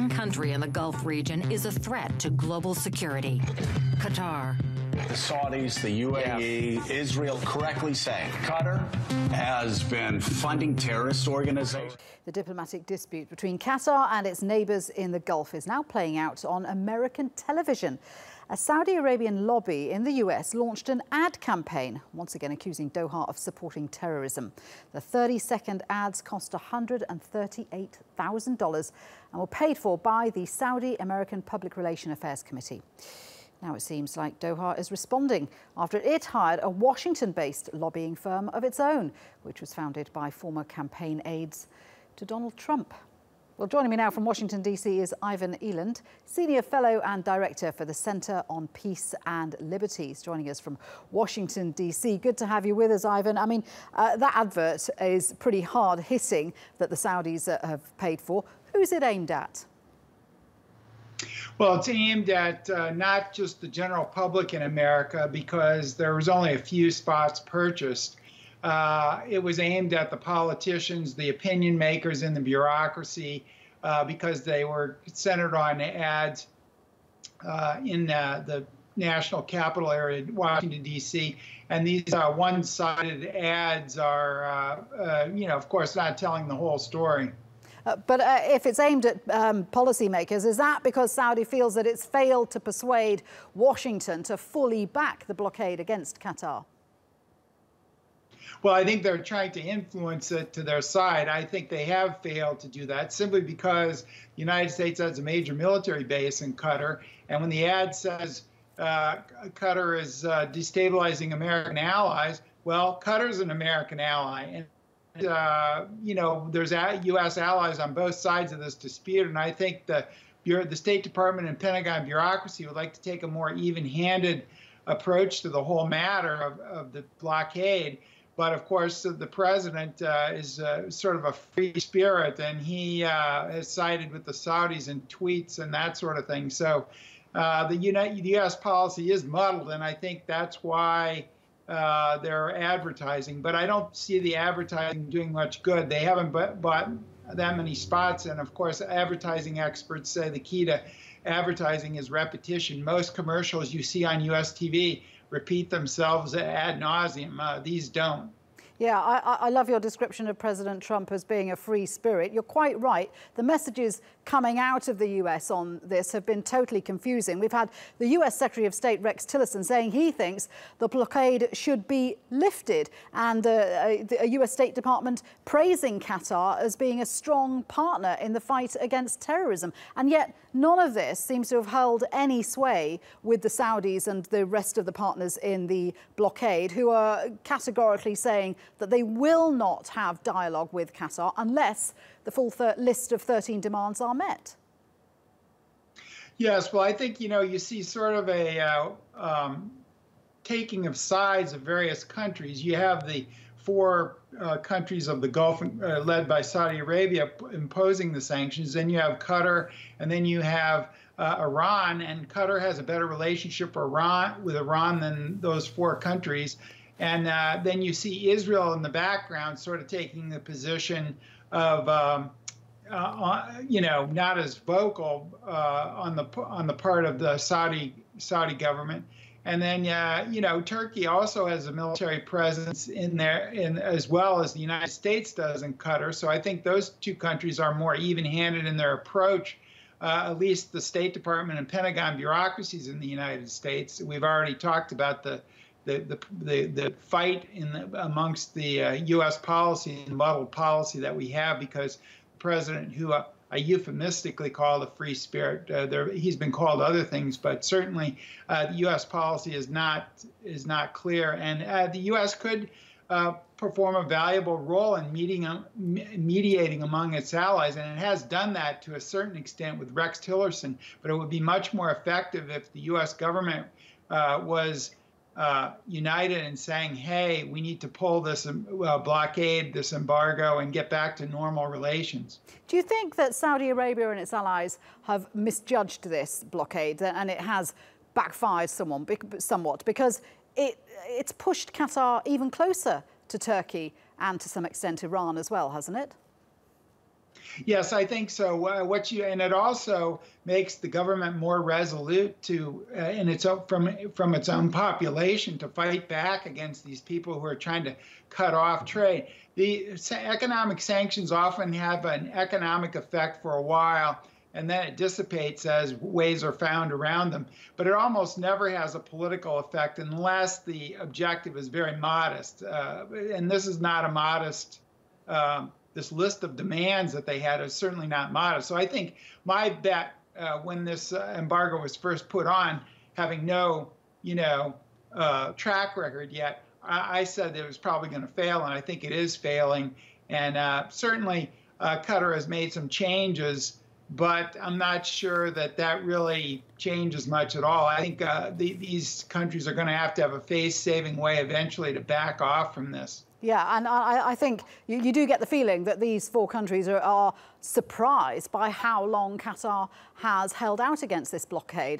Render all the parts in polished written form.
one country in the Gulf region is a threat to global security: Qatar. The Saudis, the UAE, Israel correctly saying Qatar has been funding terrorist organizations. The diplomatic dispute between Qatar and its neighbours in the Gulf is now playing out on American television. A Saudi Arabian lobby in the US launched an ad campaign, once again accusing Doha of supporting terrorism. The 30-second ads cost $138,000 and were paid for by the Saudi American Public Relations Affairs Committee. Now it seems like Doha is responding after it hired a Washington-based lobbying firm of its own, which was founded by former campaign aides to Donald Trump. Well, joining me now from Washington, D.C. is Ivan Eland, Senior Fellow and Director for the Center on Peace and Liberties, joining us from Washington, D.C. Good to have you with us, Ivan. I mean, that advert is pretty hard-hitting that the Saudis have paid for. Who is it aimed at? Well, it's aimed at not just the general public in America, because there was only a few spots purchased. It was aimed at the politicians, the opinion makers in the bureaucracy, because they were centered on ads in the national capital area, Washington, D.C. And these one-sided ads are, of course, not telling the whole story. But if it's aimed at policymakers, is that because Saudi feels that it's failed to persuade Washington to fully back the blockade against Qatar? Well, I think they're trying to influence it to their side. I think they have failed to do that simply because the United States has a major military base in Qatar. And when the ad says Qatar is destabilizing American allies, well, Qatar's an American ally. And there's U.S. allies on both sides of this dispute, and I think the State Department and Pentagon bureaucracy would like to take a more even-handed approach to the whole matter of the blockade. But of course, the president is sort of a free spirit, and he has sided with the Saudis in tweets and that sort of thing. So the U.S. policy is muddled, and I think that's why they're advertising, but I don't see the advertising doing much good. They haven't bought that many spots, and of course, advertising experts say the key to advertising is repetition. Most commercials you see on U.S. TV repeat themselves ad nauseum. These don't. Yeah, I love your description of President Trump as being a free spirit. You're quite right. The messages coming out of the US on this have been totally confusing. We've had the US Secretary of State Rex Tillerson saying he thinks the blockade should be lifted, and a US State Department praising Qatar as being a strong partner in the fight against terrorism. And yet none of this seems to have held any sway with the Saudis and the rest of the partners in the blockade, who are categorically saying that they will not have dialogue with Qatar unless the full list of 13 demands are met. Yes, well, I think, you see sort of a taking of sides of various countries. You have the four countries of the Gulf led by Saudi Arabia imposing the sanctions. Then you have Qatar, and then you have Iran, and Qatar has a better relationship with Iran than those four countries. And then you see Israel in the background sort of taking the position of, not as vocal on the part of the Saudi government. And then, Turkey also has a military presence in there, as well as the United States does in Qatar. So I think those two countries are more even-handed in their approach. At least the State Department and Pentagon bureaucracies in the United States. We've already talked about the fight amongst the U.S. policy and muddled policy that we have, because the president, who I euphemistically call a free spirit, he's been called other things, but certainly the U.S. policy is not clear, and the U.S. could perform a valuable role in mediating among its allies, and it has done that to a certain extent with Rex Tillerson. But it would be much more effective if the U.S. government was united in saying, hey, we need to pull this blockade, this embargo, and get back to normal relations. Do you think that Saudi Arabia and its allies have misjudged this blockade, and it has backfired somewhat, because it's pushed Qatar even closer to Turkey and to some extent Iran as well, hasn't it? Yes, I think so. And it also makes the government more resolute to, in its own, from its own population, to fight back against these people who are trying to cut off trade. The economic sanctions often have an economic effect for a while, and then it dissipates as ways are found around them. But it almost never has a political effect unless the objective is very modest. And this is not a modest. This list of demands that they had is certainly not modest. So I think my bet when this embargo was first put on, having no, track record yet, I said it was probably going to fail, and I think it is failing. And certainly Qatar has made some changes, but I'm not sure that that really changes much at all. I think these countries are going to have a face-saving way eventually to back off from this. Yeah, and I think you do get the feeling that these four countries are surprised by how long Qatar has held out against this blockade.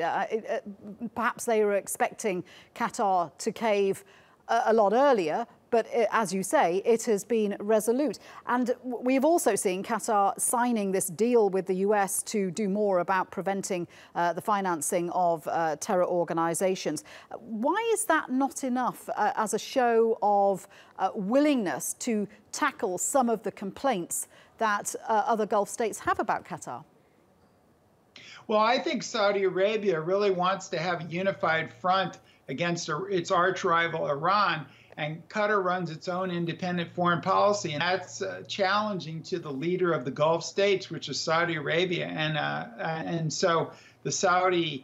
Perhaps they were expecting Qatar to cave a lot earlier, but as you say, it has been resolute. And we've also seen Qatar signing this deal with the US to do more about preventing the financing of terror organizations. Why is that not enough as a show of willingness to tackle some of the complaints that other Gulf states have about Qatar? Well, I think Saudi Arabia really wants to have a unified front against its arch rival Iran, and Qatar runs its own independent foreign policy, and that's challenging to the leader of the Gulf states, which is Saudi Arabia. And so the Saudis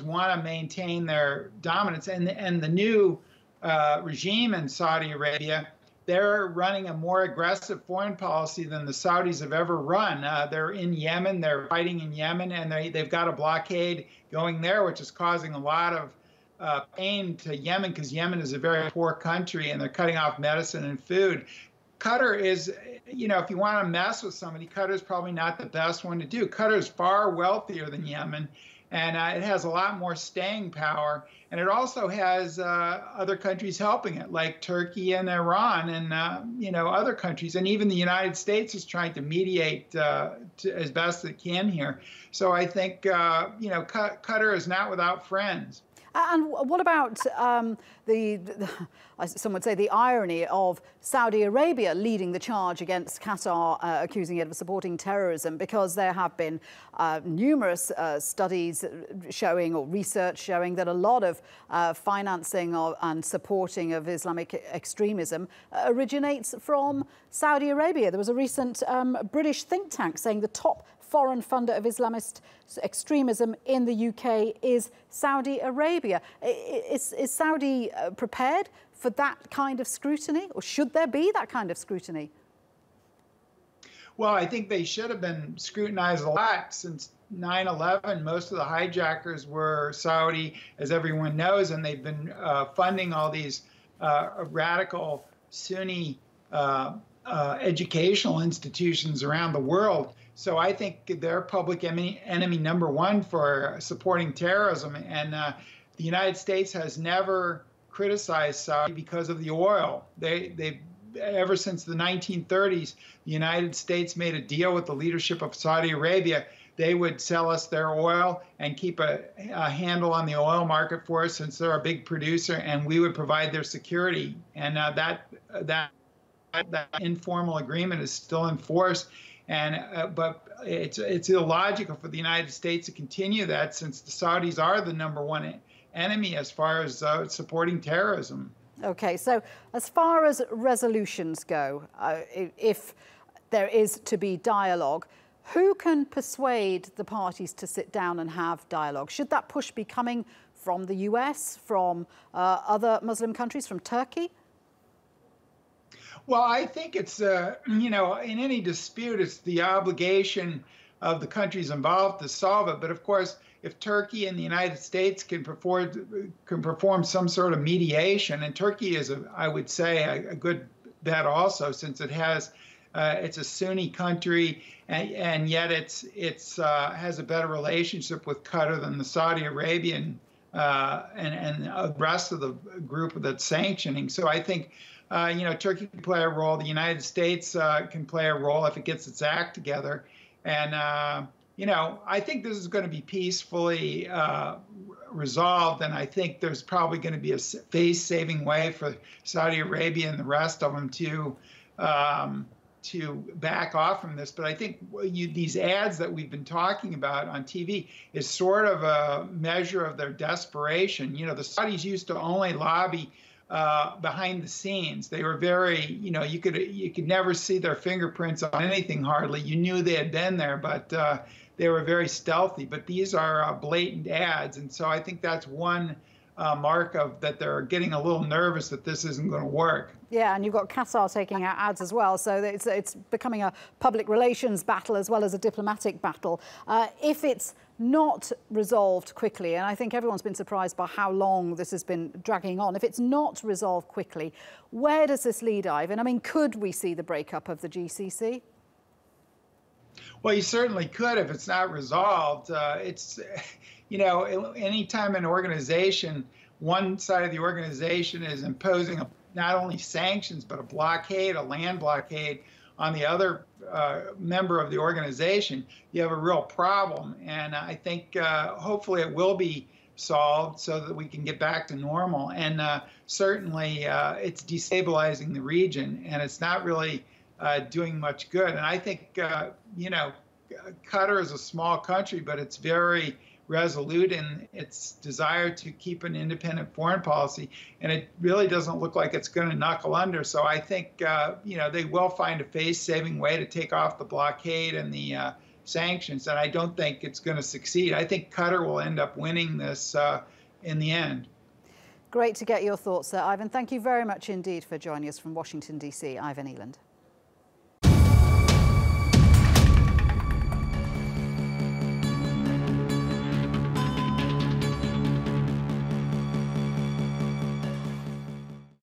want to maintain their dominance, and the new regime in Saudi Arabia, they're running a more aggressive foreign policy than the Saudis have ever run. They're in Yemen, they're fighting in Yemen, and they've got a blockade going there, which is causing a lot of pain to Yemen, because Yemen is a very poor country, and they're cutting off medicine and food. Qatar is, if you want to mess with somebody, Qatar is probably not the best one to do. Qatar is far wealthier than Yemen, and it has a lot more staying power. And it also has other countries helping it, like Turkey and Iran and, other countries. And even the United States is trying to mediate as best it can here. So I think, Qatar is not without friends. And what about some would say the irony of Saudi Arabia leading the charge against Qatar, accusing it of supporting terrorism, because there have been numerous studies showing, or research showing, that a lot of financing and supporting of Islamic extremism originates from Saudi Arabia. There was a recent British think tank saying the top foreign funder of Islamist extremism in the UK is Saudi Arabia. Is Saudi prepared for that kind of scrutiny, or should there be that kind of scrutiny? Well, I think they should have been scrutinized a lot. Since 9/11, most of the hijackers were Saudi, as everyone knows, and they've been funding all these radical Sunni educational institutions around the world. So I think they're public enemy number one for supporting terrorism. And the United States has never criticized Saudi because of the oil. Ever since the 1930s, the United States made a deal with the leadership of Saudi Arabia. They would sell us their oil and keep a handle on the oil market for us, since they're a big producer, and we would provide their security. And that informal agreement is still in force. And but it's illogical for the United States to continue that, since the Saudis are the number one enemy as far as supporting terrorism. Okay, so as far as resolutions go, if there is to be dialogue, who can persuade the parties to sit down and have dialogue? Should that push be coming from the US, from other Muslim countries, from Turkey? Well, I think it's, in any dispute, it's the obligation of the countries involved to solve it. But of course, if Turkey and the United States can perform some sort of mediation, and Turkey is, I would say, a good bet also, since it's a Sunni country, and yet it's has a better relationship with Qatar than the Saudi Arabian and the rest of the group that's sanctioning. So I think Turkey can play a role. The United States can play a role if it gets its act together. And, I think this is going to be peacefully resolved. And I think there's probably going to be a face-saving way for Saudi Arabia and the rest of them to back off from this. But I think these ads that we've been talking about on TV is sort of a measure of their desperation. The Saudis used to only lobby behind the scenes. They were very, you could never see their fingerprints on anything hardly. You knew they had been there, but they were very stealthy. But these are blatant ads, and so I think that's one mark of that they're getting a little nervous that this isn't going to work. Yeah, and you've got Qatar taking out ads as well, so it's becoming a public relations battle as well as a diplomatic battle. If it's not resolved quickly, and I think everyone's been surprised by how long this has been dragging on, if it's not resolved quickly, where does this lead, Ivan? I mean, could we see the breakup of the GCC? Well, you certainly could if it's not resolved. Anytime an organization, one side of the organization is imposing not only sanctions, but a blockade, a land blockade on the other member of the organization, you have a real problem. And I think hopefully it will be solved so that we can get back to normal. And certainly it's destabilizing the region, and it's not really doing much good. And I think, Qatar is a small country, but it's very resolute in its desire to keep an independent foreign policy, and it really doesn't look like it's going to knuckle under. So I think they will find a face-saving way to take off the blockade and the sanctions, and I don't think it's going to succeed. I think Qatar will end up winning this in the end. Great to get your thoughts there, Ivan. Thank you very much indeed for joining us from Washington, D.C., Ivan Eland.